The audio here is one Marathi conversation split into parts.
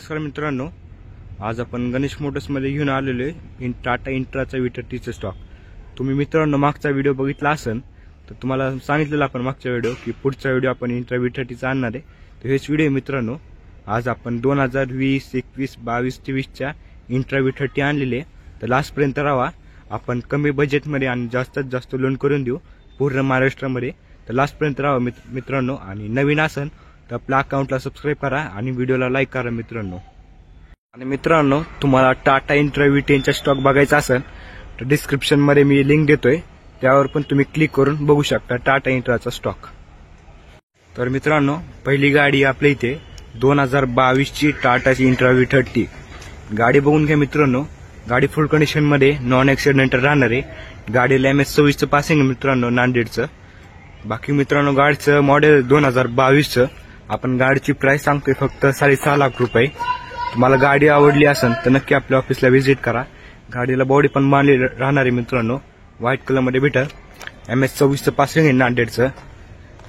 नमस्कार मित्रांनो, आज आपण गणेश मोटर्समध्ये घेऊन आलेलो आहे टाटा इंट्राचा V30चा स्टॉक। तुम्ही मित्रांनो मागचा व्हिडिओ बघितला असेल तर तुम्हाला सांगितलेलं आपण मागच्या व्हिडिओ की पुढचा व्हिडिओ आपण इंट्रा V30चा आणणार आहे। तर हेच व्हिडिओ मित्रांनो, आज आपण 2020, 21, 22, 23च्या इंट्रा V30 आणलेले। तर लास्ट पर्यंत राहा, आपण कमी बजेटमध्ये आणि जास्तीत जास्त लोन करून देऊ पूर्ण महाराष्ट्रामध्ये। तर लास्ट पर्यंत राहा मित्रांनो, आणि नवीन असेल तर आपल्या अकाउंटला सबस्क्राइब करा आणि व्हिडिओला लाईक करा मित्रांनो। आणि मित्रांनो, तुम्हाला टाटा इंट्रा V10चा स्टॉक बघायचा असेल तर डिस्क्रिप्शन मध्ये मी लिंक देतोय, त्यावर पण तुम्ही क्लिक करून बघू शकता टाटा इंट्राचा स्टॉक। तर मित्रांनो, पहिली गाडी आपल्या इथे 2022ची टाटाची इंट्रा V30 गाडी बघून घ्या मित्रांनो। गाडी फुल कंडिशन मध्ये नॉन ॲक्सिडेंटल राहणार आहे। गाडीला MS26चं पासिंग आहे मित्रांनो, नांदेडचं। बाकी मित्रांनो, गाडीचं मॉडेल 2022चं। आपण गाडीची प्राइस सांगतोय फक्त 6.5 लाख रुपये। तुम्हाला गाडी आवडली असेल तर नक्की आपल्या ऑफिसला व्हिजिट करा। गाडीला बॉडी पण बांधली राहणार आहे मित्रांनो, व्हाईट कलर मध्ये भेटेल। MS26चं पासिंग आहे नांदेडचं।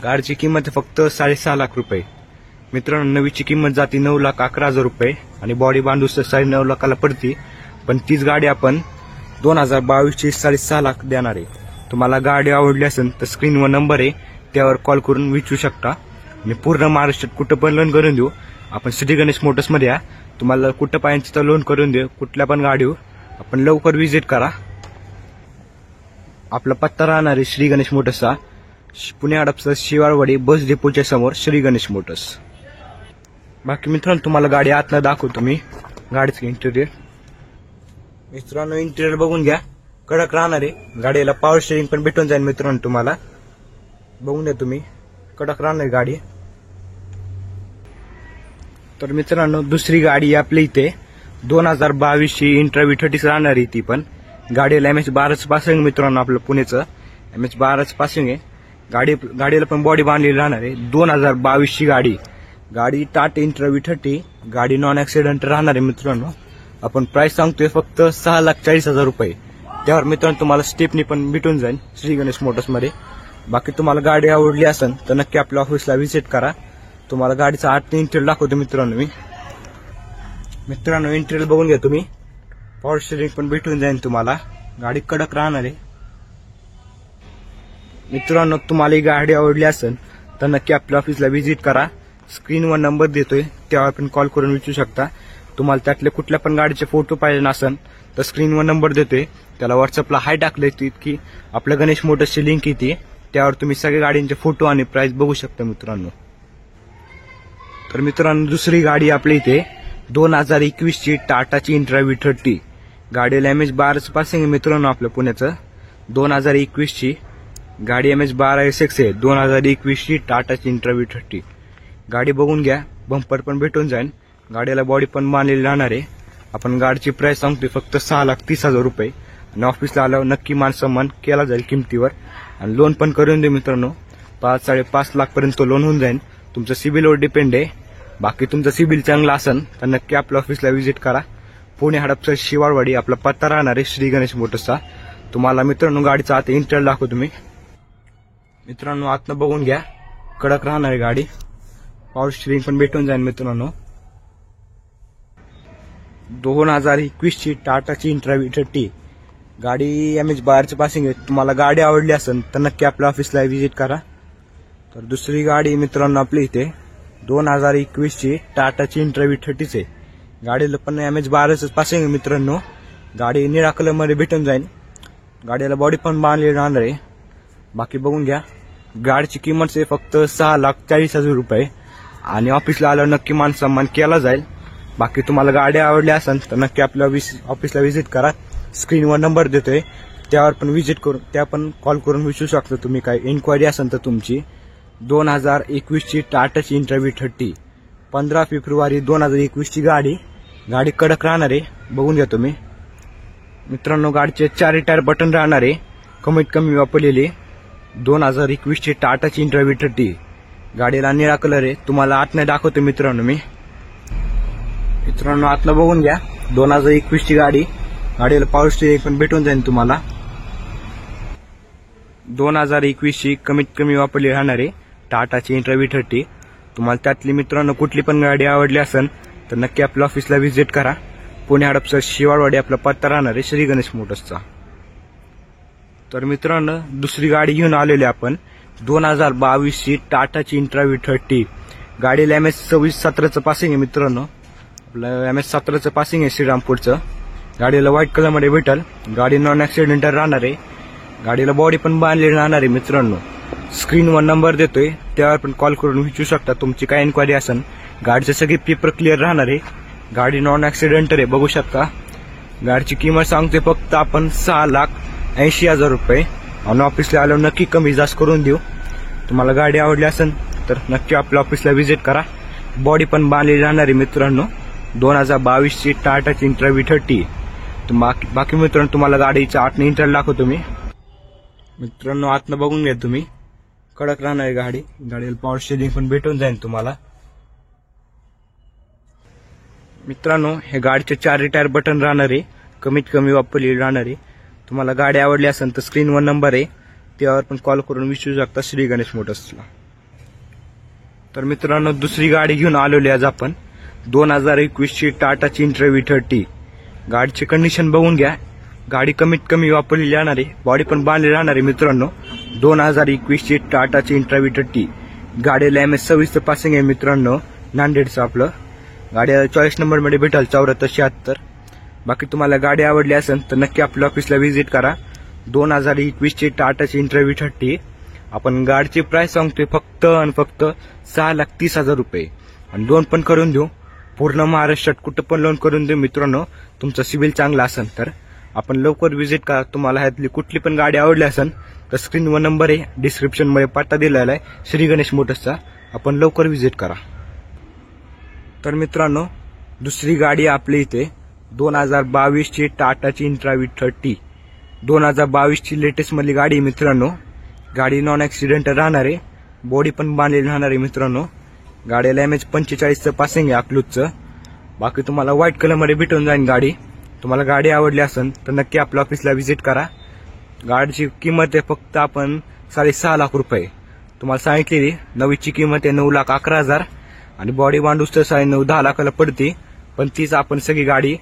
गाडीची किंमत फक्त 6.5 लाख रुपये मित्रांनो। नवीची किंमत जाते 9,11,000 रुपये आणि बॉडी बांधूस 9.5 लाखाला पडती। पण तीच गाडी आपण 2022ची 6.5 लाख देणार आहे। तुम्हाला गाडी आवडली असेल तर स्क्रीनवर नंबर आहे, त्यावर कॉल करून विचारू शकता। आणि पूर्ण महाराष्ट्रात कुठं पण लोन करून देऊ आपण। श्री गणेश मोटर्स मध्ये या, तुम्हाला कुठं पाहिजे तर लोन करून देऊ, कुठल्या पण गाडीवर। आपण लवकर व्हिजिट करा। आपला पत्ता राहणार आहे श्री गणेश मोटर्सचा, पुणे हडपसर शिवारवाडी बस डेपोच्या समोर श्री गणेश मोटर्स। बाकी मित्रांनो, तुम्हाला गाडी आतला दाखवतो मी। गाडीचं इंटेरियर मित्रांनो, इंटेरियर बघून घ्या, कडक राहणार आहे। गाडीला पॉवर स्टीअरिंग पण भेटून जाईल मित्रांनो, तुम्हाला बघून घ्या तुम्ही, कडक राहणार गाडी। तर मित्रांनो, दुसरी गाडी आपल्या इथे 2022ची इंट्रा V30 राहणार आहे। ती पण गाडीला MS12चं पासिंग मित्रांनो, आपलं पुणेचं MS12चं पासिंग आहे। गाडीला पण बॉडी बांधलेली राहणार आहे। 2022ची गाडी टाटा इंट्रा V30 गाडी नॉन ॲक्सिडेंट राहणार आहे मित्रांनो। आपण प्राइस सांगतोय फक्त 6,40,000 रुपये। त्यावर मित्रांनो तुम्हाला स्टेपनी पण भेटून जाईल श्री गणेश मोटर्स मध्ये। बाकी तुम्हाला गाडी आवडली असेल तर नक्की आपल्या ऑफिसला व्हिजिट करा। तुम्हाला गाडीचा आत इंटेरियर दाखवतो मित्रांनो मी। मित्रांनो, इंटेरियर बघून घ्या तुम्ही, पॉवर स्टीअरिंग पण भेटून जाईल तुम्हाला। गाडी कडक राहणार आहे मित्रांनो। तुम्हाला ही गाडी आवडली असेल तर नक्की आपल्या ऑफिसला व्हिजिट करा। स्क्रीनवर नंबर देतोय, त्यावर पण कॉल करून विचारू शकता। तुम्हाला त्यातले कुठल्या पण गाडीचे फोटो पाहिजे नसेल तर स्क्रीनवर नंबर देतोय, त्याला व्हॉट्सअपला हाय टाकले की आपल्या गणेश मोटर्सची लिंक येते, त्यावर तुम्ही सगळ्या गाडींचे फोटो आणि प्राइस बघू शकता मित्रांनो। तर मित्रांनो, दुसरी गाडी आपल्या इथे 2021ची टाटाची इंट्रा V30 गाडीला MS12चं पासिंग आहे मित्रांनो, आपल्या पुण्याचं 2021ची गाडी MS12SX आहे। 2021ची टाटाची इंट्रा V30 गाडी बघून घ्या, बंपर पण भेटून जाईल। गाडीला बॉडी पण बांधलेली राहणार आहे। आपण गाडीची प्राइस सांगतोय फक्त 6,30,000 रुपये आणि ऑफिसला आल्यावर नक्की मान सन्मान केला जाईल किमतीवर। आणि लोन पण करून दे मित्रांनो, 5-5.5 लाख पर्यंत लोन होऊन जाईल। तुमचं सिबिलवर डिपेंड आहे। बाकी तुमचं सिबिल चांगला असेल तर नक्की आपल्या ऑफिसला व्हिजिट करा। पुणे हडपसर शिवारवाडी आपला पत्ता राहणार आहे श्री गणेश मोटर्सचा। तुम्हाला मित्रांनो गाडीचा आत इंटेरियर दाखवतो तुम्ही। मित्रांनो, आतनं बघून घ्या, कडक राहणार आहे गाडी। पॉवर स्टीअरिंग पण भेटून जाईल मित्रांनो। 2021ची टाटाची इंट्रा V30 गाडी MS12चं पासिंग आहे। तुम्हाला गाडी आवडली असेल तर नक्की आपल्या ऑफिसला व्हिजिट करा। तर दुसरी गाडी मित्रांनो आपली इथे 2021ची टाटाची इंट्रा V30 आहे। गाडीला पण MS12चं पासिंग आहे मित्रांनो। गाडी निळा कलर मध्ये भेटून जाईल। गाडीला बॉडी पण बांधलेली राहणार आहे। बाकी बघून घ्या, गाडीची किंमत आहे फक्त 6,40,000 रुपये आणि ऑफिसला आल्यावर नक्की मान सन्मान केला जाईल। बाकी तुम्हाला गाडी आवडली असेल तर नक्की आपल्या ऑफिसला व्हिजिट करा। स्क्रीनवर नंबर देतोय, त्यावर पण व्हिजिट करून त्या पण कॉल करून विचारू शकता तुम्ही, काय इन्क्वायरी असेल तर तुमची। 2021ची टाटाची इंट्रा V30 15 फेब्रुवारी 2021ची गाडी कडक राहणार आहे। बघून घ्या तुम्ही मित्रांनो, गाडीचे 4 टायर बटन राहणार आहे, कमीत कमी वापरलेले। 2021ची टाटाची इंट्रा V30 गाडीला निळा कलर आहे। तुम्हाला आतनं दाखवतो मित्रांनो मी। मित्रांनो, आतनं बघून घ्या, 2021ची गाडीला पॉवर स्टीअरिंग पण भेटून जाईल तुम्हाला। 2021ची कमीत कमी वापरली राहणार आहे टाटाची इंट्रा V30। तुम्हाला त्यातली मित्रांनो कुठली पण गाडी आवडली असेल तर नक्की आपल्या ऑफिसला व्हिजिट करा. पुणे हडपसर शिवाळवाडी आपला पत्ता राहणार आहे श्री गणेश मोटर्सचा. तर मित्रांनो दुसरी गाडी घेऊन आलेली आपण 2022 ची टाटाची इंट्रा V30. गाडीला MS2617चं पासिंग आहे मित्रांनो. आपलं MS17चं पासिंग आहे श्रीरामपूरचं. गाडीला व्हाईट कलर मध्ये भेटल. गाडी नॉन ऍक्सिडेंटल राहणार आहे. गाडीला बॉडी पण बांधलेली राहणार आहे मित्रांनो. स्क्रीनवर नंबर देतोय, त्यावर पण कॉल करून विचारू शकता तुमची काय इन्क्वायरी असेल. गाडीचे सगळे पेपर क्लिअर राहणार आहे. गाडी नॉन ऍक्सिडेंटल आहे, बघू शकता. गाडीची किंमत सांगतोय फक्त आपण 6,80,000 रुपये. आणि ऑफिसला आल्यावर नक्की कमी जास्त करून देऊ. तुम्हाला गाडी आवडली असेल तर नक्की आपल्या ऑफिसला व्हिजिट करा. बॉडी पण बांधलेली राहणार आहे मित्रांनो. 2022 ची टाटाची इंट्रा V30. बाकी मित्रांनो तुम्हाला गाडीच्या आतनं इंटरव्ह्यू दाखवतो मी. मित्रांनो आतनं बघून घ्या तुम्ही, कडक राहणार आहे गाडी. गाडीला पॉवर स्टीअरिंग पण भेटून जाईल तुम्हाला. मित्रांनो हे गाडीचे 4 टायर बटन राहणार आहे, कमीत कमी वापरलेली राहणार आहे. तुम्हाला गाडी आवडली असेल तर स्क्रीनवर नंबर आहे, त्यावर पण कॉल करून विचारू शकता श्री गणेश मोटर्सला. तर मित्रांनो दुसरी गाडी घेऊन आलेली आज आपण 2021 ची टाटाची इंट्रा V30. गाडीची कंडिशन बघून घ्या. गाडी कमीत कमी वापरलेली राहणार आहे, बॉडी पण बांधलेली राहणार आहे मित्रांनो. 2021 ची टाटाची इंट्रा V30. गाडीला MS26चं पासिंग आहे मित्रांनो, नांदेडचं आपलं. गाडी 24 नंबर मध्ये भेटेल 7476. बाकी तुम्हाला गाडी आवडली असेल तर नक्की आपल्या ऑफिसला व्हिजिट करा. 2021 ची टाटाची इंट्रा V30. आपण गाडीची प्राइस सांगतोय फक्त आणि फक्त 6,30,000 रुपये. आणि लोन पण करून देऊ. पूर्ण महाराष्ट्रात कुठं पण लोन करून देऊ मित्रांनो, तुमचं सिबिल चांगला असेल तर. आपण लवकर व्हिजिट करा. तुम्हाला ह्यातली कुठली पण गाडी आवडली असेल तर स्क्रीनवर नंबर आहे, डिस्क्रिप्शन मध्ये पत्ता दिलेला आहे श्री गणेश मोटर्सचा. आपण लवकर व्हिजिट करा. तर मित्रांनो दुसरी गाडी आपली इथे 2022 ची टाटाची इंट्रा V30. 2022 ची लेटेस्ट मधली गाडी मित्रांनो. गाडी नॉन ऍक्सिडेंटल राहणार आहे, बॉडी पण बांधलेली राहणार आहे मित्रांनो. गाडीला MS45चं पासिंग आहे अकलूजचं. बाकी तुम्हाला व्हाईट कलर मध्ये भेटून जाईल गाडी. तुम्हाला गाडी आवडली असेल तर नक्की आपल्या ऑफिसला व्हिजिट करा. गाडीची किंमत आहे फक्त आपण 6.5 लाख रुपये. तुम्हाला सांगितलेली नवीची किंमत आहे 9,11,000 आणि बॉडी बांधूस तर 9-10 लाखाला पडते. पण तीच आपण सगळी गाडी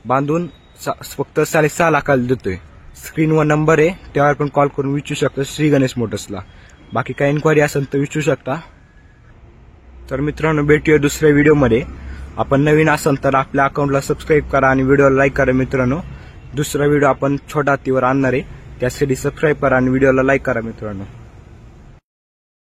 बांधून फक्त 6.5 लाखाला देतोय. स्क्रीनवर नंबर आहे, त्यावर पण कॉल करून विचारू शकता श्री गणेश मोटर्सला. बाकी काय इन्क्वायरी असेल तर विचारू शकता. तर मित्रांनो भेटूया दुसऱ्या व्हिडिओमध्ये. आपण नवीन असाल तर आपल्या अकाउंटला सबस्क्राईब करा आणि व्हिडिओला लाईक करा मित्रांनो. दुसरा व्हिडिओ आपण छोटा हत्तीवर आणणार आहे, त्यासाठी सबस्क्राईब करा आणि व्हिडिओला लाईक करा मित्रांनो.